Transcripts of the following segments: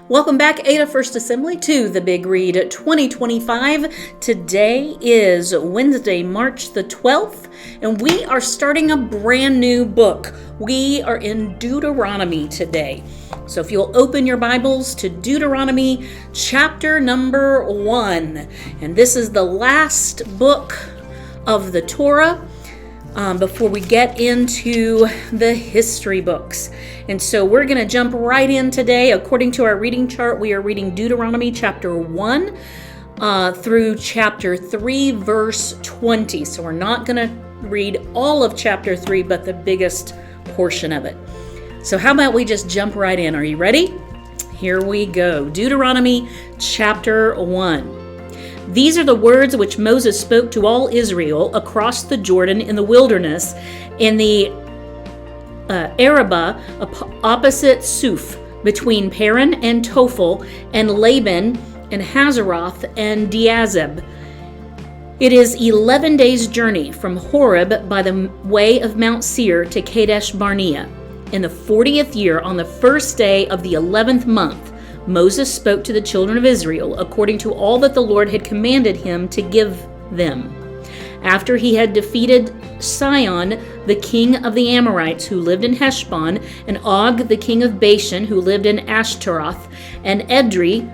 Welcome back, Ada First Assembly, to the Big Read 2025. Today is Wednesday, March the 12th, and we are starting a brand new book. We are in Deuteronomy today. So if you'll open your Bibles to Deuteronomy chapter number 1. And this is the last book of the Torah before we get into the history books. And so we're going to jump right in today. According to our reading chart, we are reading Deuteronomy chapter 1 through chapter 3, verse 20. So we're not going to read all of chapter 3, but the biggest portion of it. So how about we just jump right in? Are you ready? Here we go. Deuteronomy chapter 1. These are the words which Moses spoke to all Israel across the Jordan in the wilderness in the Arabah opposite Suf, between Paran and Tophel and Laban and Hazeroth and Diazeb. It is 11 days' journey from Horeb by the way of Mount Seir to Kadesh Barnea. In the 40th year, on the first day of the 11th month, Moses spoke to the children of Israel according to all that the Lord had commanded him to give them. After he had defeated Sihon, the king of the Amorites, who lived in Heshbon, and Og, the king of Bashan, who lived in Ashtaroth, and Edrei,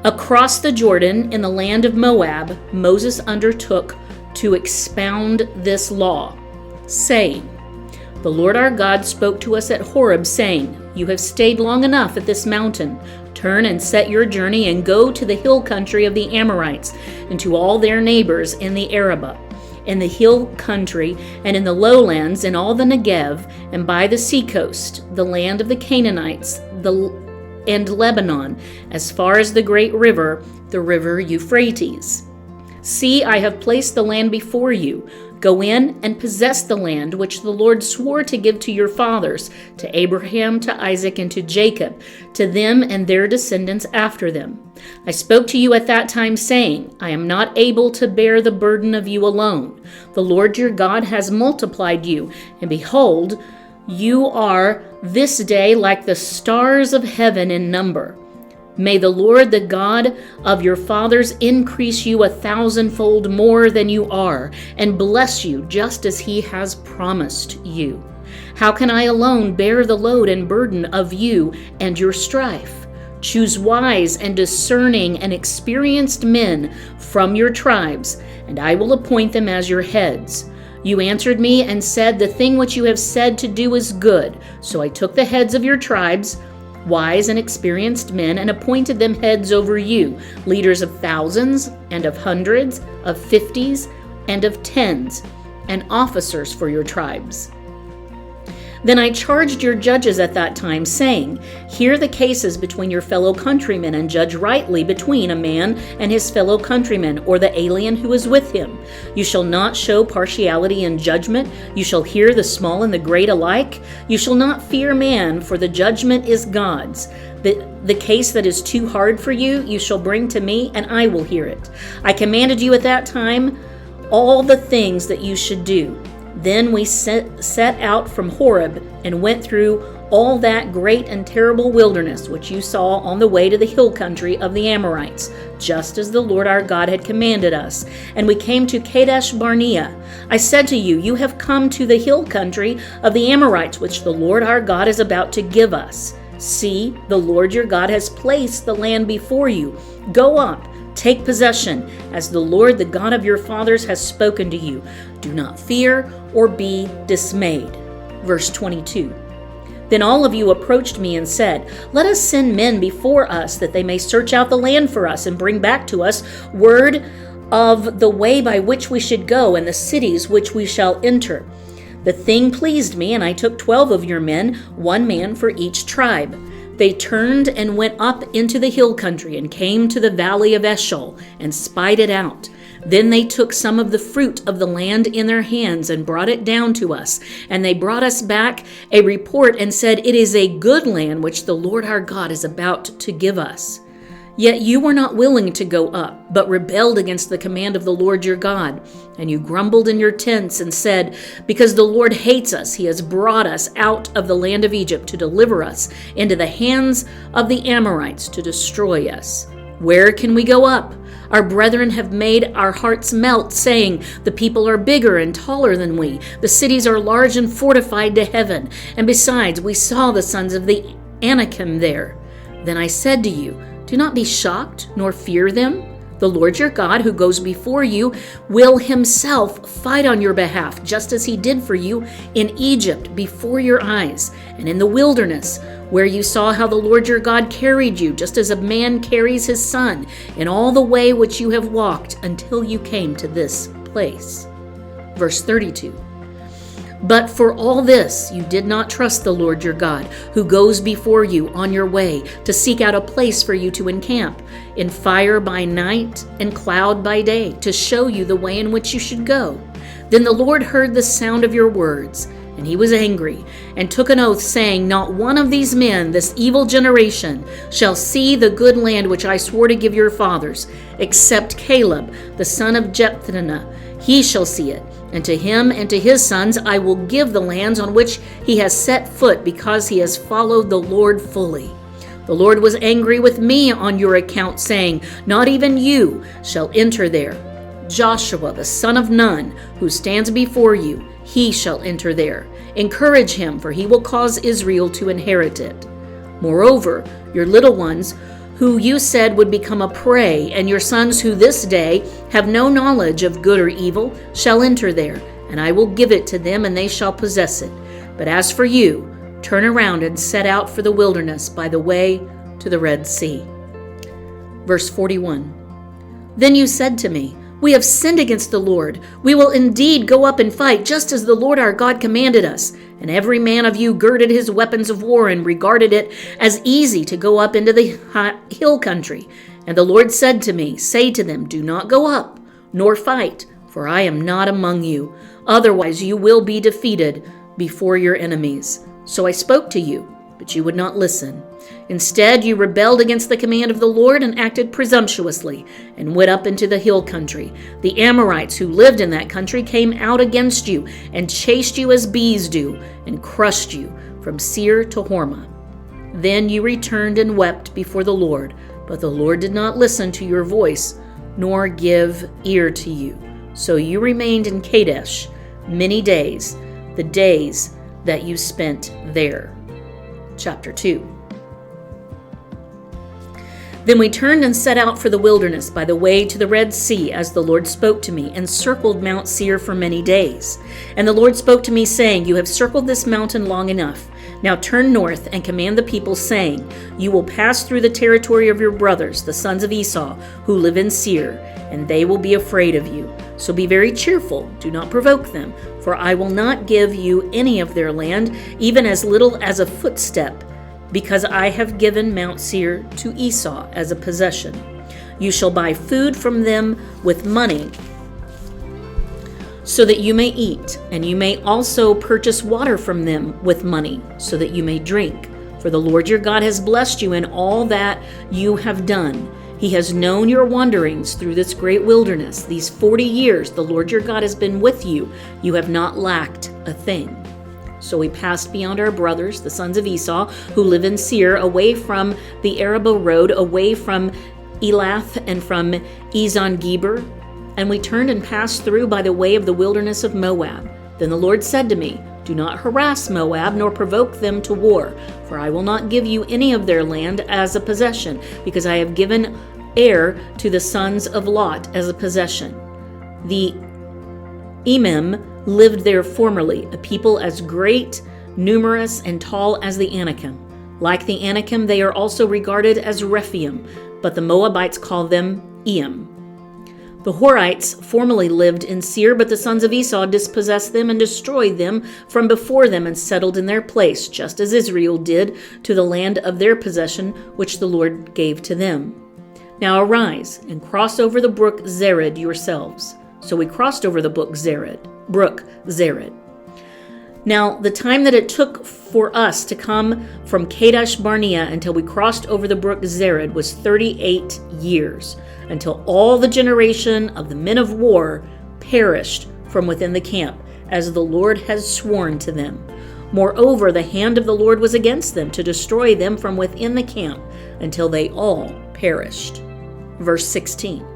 across the Jordan in the land of Moab, Moses undertook to expound this law, saying, "The Lord our God spoke to us at Horeb, saying, 'You have stayed long enough at this mountain. Turn and set your journey and go to the hill country of the Amorites and to all their neighbors in the Arabah, in the hill country and in the lowlands, in all the Negev, and by the seacoast, the land of the Canaanites, and Lebanon, as far as the great river, the river Euphrates. See, I have placed the land before you. Go in and possess the land which the Lord swore to give to your fathers, to Abraham, to Isaac, and to Jacob, to them and their descendants after them. I spoke to you at that time, saying, I am not able to bear the burden of you alone. The Lord your God has multiplied you, and behold, you are this day like the stars of heaven in number. May the Lord, the God of your fathers, increase you 1,000-fold more than you are, and bless you just as he has promised you. How can I alone bear the load and burden of you and your strife? Choose wise and discerning and experienced men from your tribes, and I will appoint them as your heads. You answered me and said, the thing which you have said to do is good. So I took the heads of your tribes, wise and experienced men, and appointed them heads over you, leaders of thousands and of hundreds, of 50s and of 10s, and officers for your tribes. Then I charged your judges at that time, saying, hear the cases between your fellow countrymen, and judge rightly between a man and his fellow countrymen, or the alien who is with him. You shall not show partiality in judgment. You shall hear the small and the great alike. You shall not fear man, for the judgment is God's. The case that is too hard for you, you shall bring to me, and I will hear it. I commanded you at that time all the things that you should do. Then we set out from Horeb and went through all that great and terrible wilderness which you saw on the way to the hill country of the Amorites, just as the Lord our God had commanded us. And we came to Kadesh Barnea. I said to you, you have come to the hill country of the Amorites, which the Lord our God is about to give us. See, the Lord your God has placed the land before you. Go up. Take possession, as the Lord, the God of your fathers, has spoken to you. Do not fear or be dismayed. Verse 22. Then all of you approached me and said, let us send men before us, that they may search out the land for us and bring back to us word of the way by which we should go and the cities which we shall enter. The thing pleased me, and I took 12 of your men, 1 man for each tribe. They turned and went up into the hill country and came to the valley of Eshcol and spied it out. Then they took some of the fruit of the land in their hands and brought it down to us. And they brought us back a report and said, it is a good land which the Lord our God is about to give us. Yet you were not willing to go up, but rebelled against the command of the Lord your God. And you grumbled in your tents and said, because the Lord hates us, he has brought us out of the land of Egypt to deliver us into the hands of the Amorites to destroy us. Where can we go up? Our brethren have made our hearts melt, saying, the people are bigger and taller than we. The cities are large and fortified to heaven. And besides, we saw the sons of the Anakim there. Then I said to you, do not be shocked, nor fear them. The Lord your God, who goes before you, will himself fight on your behalf, just as he did for you in Egypt before your eyes, and in the wilderness, where you saw how the Lord your God carried you, just as a man carries his son, in all the way which you have walked until you came to this place. Verse 32. But for all this, you did not trust the Lord your God, who goes before you on your way to seek out a place for you to encamp, in fire by night and cloud by day, to show you the way in which you should go. Then the Lord heard the sound of your words, and he was angry, and took an oath, saying, not one of these men, this evil generation, shall see the good land which I swore to give your fathers, except Caleb, the son of Jephunneh. He shall see it. And to him and to his sons I will give the lands on which he has set foot, because he has followed the Lord fully. The Lord was angry with me on your account, saying, not even you shall enter there. Joshua, the son of Nun, who stands before you, he shall enter there. Encourage him, for he will cause Israel to inherit it. Moreover, your little ones, who you said would become a prey, and your sons who this day have no knowledge of good or evil, shall enter there, and I will give it to them, and they shall possess it. But as for you, turn around and set out for the wilderness by the way to the Red Sea. Verse 41. Then you said to me, we have sinned against the Lord. We will indeed go up and fight, just as the Lord our God commanded us. And every man of you girded his weapons of war and regarded it as easy to go up into the hill country. And the Lord said to me, say to them, do not go up, nor fight, for I am not among you. Otherwise you will be defeated before your enemies. So I spoke to you, but you would not listen. Instead, you rebelled against the command of the Lord and acted presumptuously, and went up into the hill country. The Amorites who lived in that country came out against you, and chased you as bees do, and crushed you from Seir to Hormah. Then you returned and wept before the Lord, but the Lord did not listen to your voice, nor give ear to you. So you remained in Kadesh many days, the days that you spent there. Chapter 2. Then we turned and set out for the wilderness by the way to the Red Sea, as the Lord spoke to me, and circled Mount Seir for many days. And the Lord spoke to me, saying, you have circled this mountain long enough. Now turn north and command the people, saying, you will pass through the territory of your brothers, the sons of Esau, who live in Seir, and they will be afraid of you. So be very cheerful, do not provoke them, for I will not give you any of their land, even as little as a footstep, because I have given Mount Seir to Esau as a possession. You shall buy food from them with money, so that you may eat, and you may also purchase water from them with money, so that you may drink. For the Lord your God has blessed you in all that you have done. He has known your wanderings through this great wilderness. These 40 years the Lord your God has been with you. You have not lacked a thing. So we passed beyond our brothers, the sons of Esau, who live in Seir, away from the Arabah road, away from Elath and from Ezon-Geber. And we turned and passed through by the way of the wilderness of Moab. Then the Lord said to me, do not harass Moab, nor provoke them to war, for I will not give you any of their land as a possession, because I have given Ar to the sons of Lot as a possession. The Emim lived there formerly, a people as great, numerous, and tall as the Anakim. Like the Anakim, they are also regarded as Rephaim, but the Moabites call them Eam. The Horites formerly lived in Seir, but the sons of Esau dispossessed them and destroyed them from before them and settled in their place, just as Israel did to the land of their possession, which the Lord gave to them. Now arise and cross over the brook Zered yourselves. So we crossed over the brook Zered. Now, the time that it took for us to come from Kadesh Barnea until we crossed over the brook Zered was 38 years, until all the generation of the men of war perished from within the camp, as the Lord has sworn to them. Moreover, the hand of the Lord was against them to destroy them from within the camp until they all perished. Verse 16.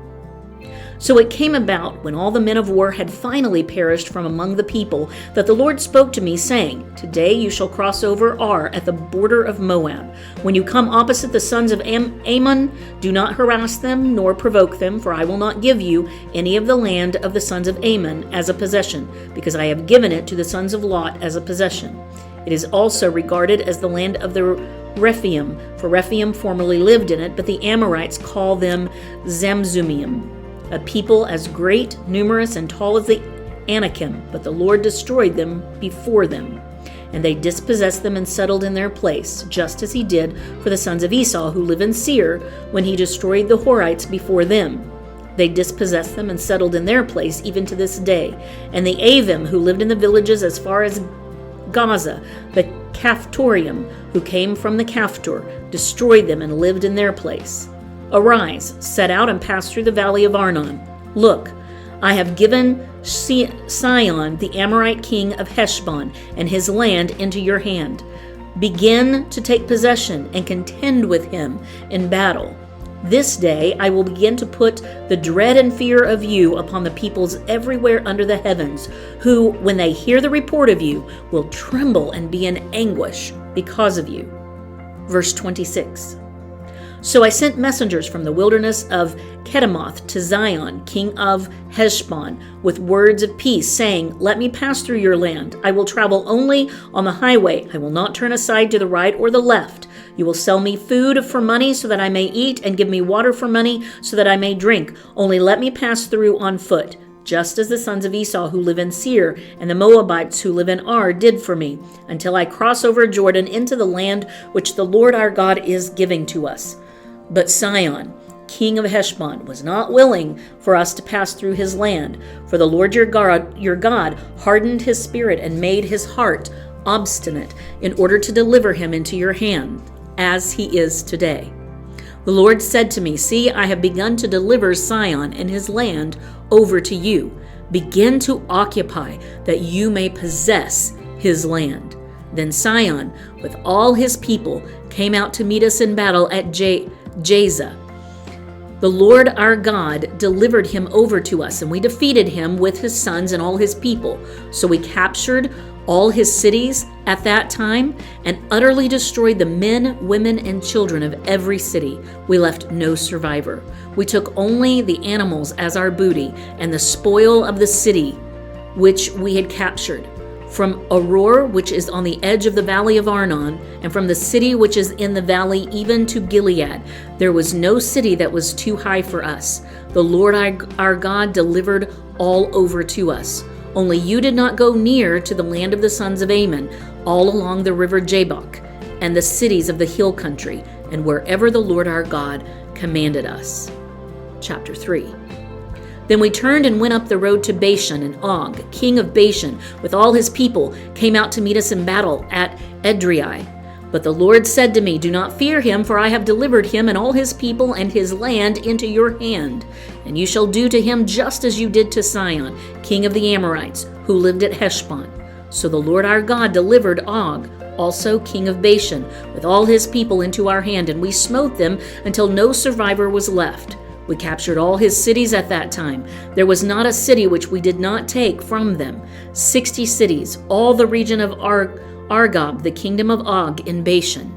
So it came about, when all the men of war had finally perished from among the people, that the Lord spoke to me, saying, Today you shall cross over Ar at the border of Moab. When you come opposite the sons of Ammon, do not harass them, nor provoke them, for I will not give you any of the land of the sons of Ammon as a possession, because I have given it to the sons of Lot as a possession. It is also regarded as the land of the Rephaim, for Rephaim formerly lived in it, but the Amorites call them Zamzummim, a people as great, numerous, and tall as the Anakim, but the Lord destroyed them before them. And they dispossessed them and settled in their place, just as he did for the sons of Esau who live in Seir, when he destroyed the Horites before them. They dispossessed them and settled in their place even to this day. And the Avim who lived in the villages as far as Gaza, the Caphtorium who came from the Caphtor, destroyed them and lived in their place. Arise, set out and pass through the valley of Arnon. Look, I have given Sihon, the Amorite king of Heshbon, and his land into your hand. Begin to take possession and contend with him in battle. This day I will begin to put the dread and fear of you upon the peoples everywhere under the heavens, who, when they hear the report of you, will tremble and be in anguish because of you. Verse 26. So I sent messengers from the wilderness of Kedemoth to Zion, king of Heshbon, with words of peace, saying, Let me pass through your land. I will travel only on the highway. I will not turn aside to the right or the left. You will sell me food for money so that I may eat, and give me water for money so that I may drink. Only let me pass through on foot, just as the sons of Esau who live in Seir and the Moabites who live in Ar did for me, until I cross over Jordan into the land which the Lord our God is giving to us. But Sihon, king of Heshbon, was not willing for us to pass through his land, for the Lord your God hardened his spirit and made his heart obstinate, in order to deliver him into your hand, as he is today. The Lord said to me, See, I have begun to deliver Sihon and his land over to you. Begin to occupy, that you may possess his land. Then Sihon, with all his people, came out to meet us in battle at Jaza. The Lord our God delivered him over to us, and we defeated him with his sons and all his people. So we captured all his cities at that time and utterly destroyed the men, women, and children of every city. We left no survivor. We took only the animals as our booty and the spoil of the city which we had captured. From Aroer, which is on the edge of the valley of Arnon, and from the city which is in the valley even to Gilead, there was no city that was too high for us. The Lord our God delivered all over to us. Only you did not go near to the land of the sons of Ammon, all along the river Jabbok, and the cities of the hill country, and wherever the Lord our God commanded us. Chapter 3. Then we turned and went up the road to Bashan, and Og, king of Bashan, with all his people, came out to meet us in battle at Edrei. But the Lord said to me, Do not fear him, for I have delivered him and all his people and his land into your hand. And you shall do to him just as you did to Sihon, king of the Amorites, who lived at Heshbon. So the Lord our God delivered Og, also king of Bashan, with all his people into our hand, and we smote them until no survivor was left. We captured all his cities at that time. There was not a city which we did not take from them. 60 cities, all the region of Argob, the kingdom of Og in Bashan.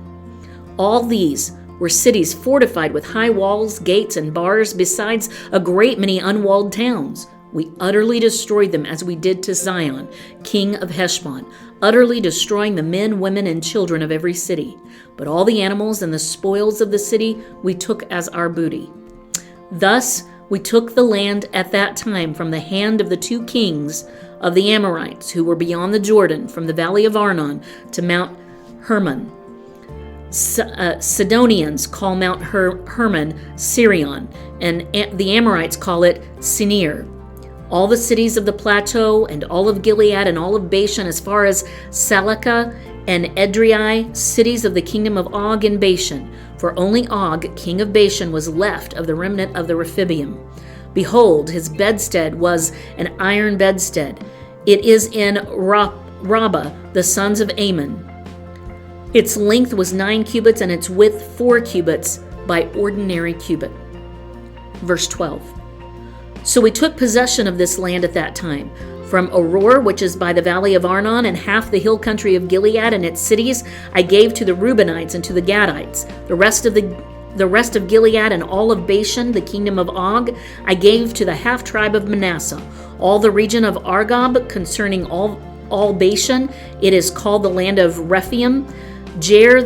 All these were cities fortified with high walls, gates, and bars, besides a great many unwalled towns. We utterly destroyed them as we did to Sihon, king of Heshbon, utterly destroying the men, women, and children of every city. But all the animals and the spoils of the city we took as our booty. Thus we took the land at that time from the hand of the 2 kings of the Amorites who were beyond the Jordan, from the valley of Arnon to Mount Hermon. Sidonians call Mount Hermon Sirion, and the Amorites call it Sinir. all the cities of the plateau, and all of Gilead, and all of Bashan, as far as Salakah and Edrei, cities of the kingdom of Og in Bashan. For only Og, king of Bashan, was left of the remnant of the Rephidim. Behold, his bedstead was an iron bedstead. It is in Rabbah, the sons of Ammon. Its length was 9 cubits, and its width 4 cubits by ordinary cubit. Verse 12. So we took possession of this land at that time, from Aroer, which is by the valley of Arnon, and half the hill country of Gilead and its cities, I gave to the Reubenites and to the Gadites. The rest of Gilead and all of Bashan, the kingdom of Og, I gave to the half tribe of Manasseh. All the region of Argob, concerning all Bashan, it is called the land of Rephaim. Jair,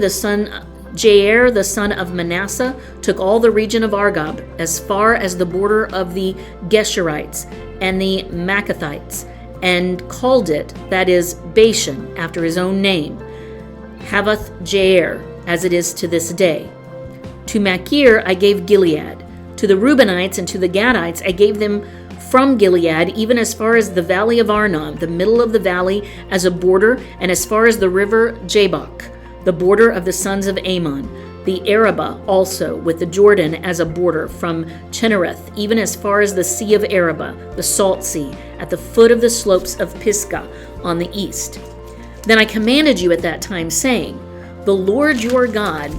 the son of Manasseh, took all the region of Argob, as far as the border of the Geshurites and the Maccathites, and called it, that is, Bashan, after his own name, Havoth Jair, as it is to this day. To Machir I gave Gilead. To the Reubenites and to the Gadites I gave them from Gilead, even as far as the valley of Arnon, the middle of the valley as a border, and as far as the river Jabbok, the border of the sons of Ammon, the Arabah also, with the Jordan as a border, from Chinnereth, even as far as the sea of Arabah, the salt sea, at the foot of the slopes of Pisgah on the east. Then I commanded you at that time, saying, The Lord your God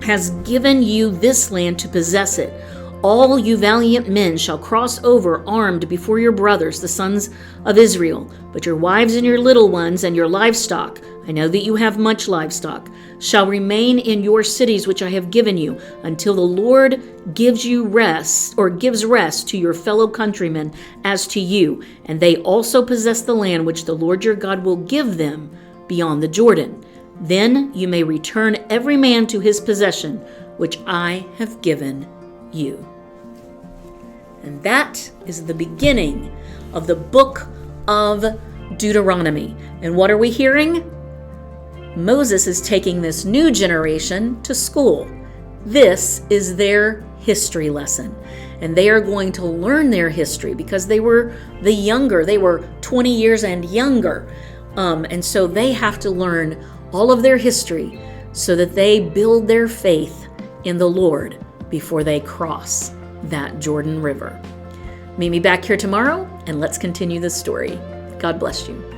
has given you this land to possess it. All you valiant men shall cross over armed before your brothers, the sons of Israel. But your wives and your little ones and your livestock, I know that you have much livestock, shall remain in your cities which I have given you, until the Lord gives you rest, or gives rest to your fellow countrymen as to you, and they also possess the land which the Lord your God will give them beyond the Jordan. Then you may return every man to his possession, which I have given you. And that is the beginning of the book of Deuteronomy. And what are we hearing? Moses is taking this new generation to school. This is their history lesson. And they are going to learn their history because they were the younger. They were 20 years and younger. And so they have to learn all of their history so that they build their faith in the Lord before they cross that Jordan River. Meet me back here tomorrow, and let's continue the story. God bless you.